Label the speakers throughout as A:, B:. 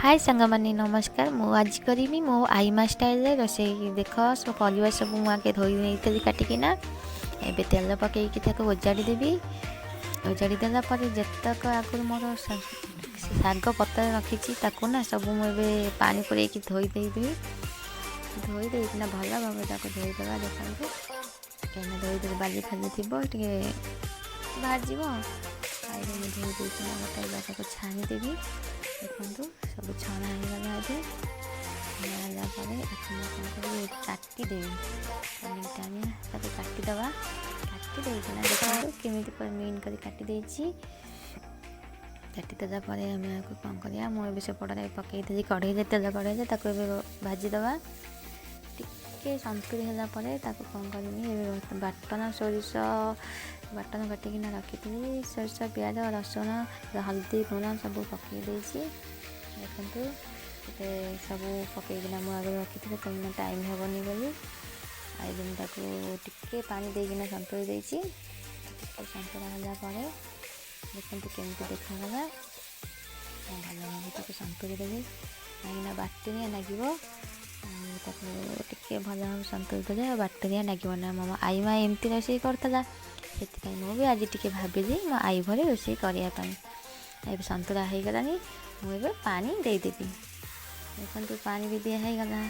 A: हाय सांगमानी नमस्कार। मु आज करी मो आईमा स्टाइल रोसे देख सब परिवार सब मुझे धोई नहीं काटिकिना एबे तेल पकईकि ओजाड़ी देवी। ओजाड़ी देला जितक आगुरी मोर शाग पतर रखी ना सब मुझे पानी पूरे धोईदेवी। धोईदेना भल भाव धोईदेवा। देखो कहीं धोईदे बाली फाली थी बाहर जीव धोई देना गोटे छाणीदेवी। देखो सब छणा होगा ये काटिदेवी टाइम काटिदवा। काटिदेना देखो केमी मीन कर काटिदे। काटिदेला आम कौन करा मुझे सेपटे पकईदी कढ़ई तेल कढ़ई भाजीदवा। टिके संतुरी है कौन करमी बाटन सोरिष बाटन काटिकिना रखी सोरिष प्याज रसुण हल्दी लुण सब पकईदे। देखो सब पकईकिना मुझे रखी कहीं टाइम हेनी बोली आईगन टिके पानी देकिना संतुरी देती। संतुरा है देखते केमी देखा भल भाव संतुरी देवी कहीं बाटनिया लगे टे भल भाव संतुरी देले बाटनिया लगे ना। मो आई माँ एमती रोषे करता से मुझे आज टे भाविली मो आई भरी रोषे करने। संतुरा हो गलानी मुझे पानी देदेवी। देखो पानी भी दिगला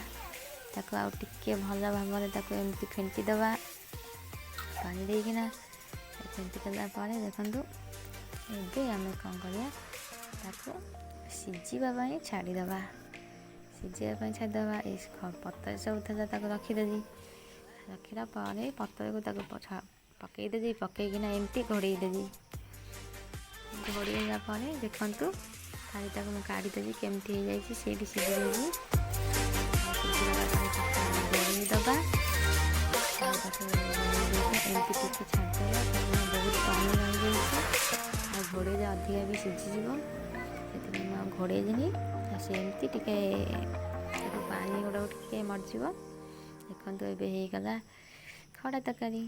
A: आउ टे भल भाव एमती फेंटीदवा पानी देकिना फेंटी देला। देखो ये आम कौन करा सीझापी छाड़ीदवा। सीझापी छाड़ीदवा ये पतर सब था रखीदेवी। रखला पतर को पकईदेवी पकईकिना एमती घोड़ेदेवी। घोड़ेला देखु थाली काढ़ीदेवी केमती हो जाए सीझी सीझीदेवी। घोड़ेदवा एमती टिके छाड़देवा बहुत पानी रही जाए घोड़े अधिका भी सीझीज से घोड़ेदेनी से एमती टिके पानी गुड़ा टिके मरज। देखो ये खड़ा तरकारी।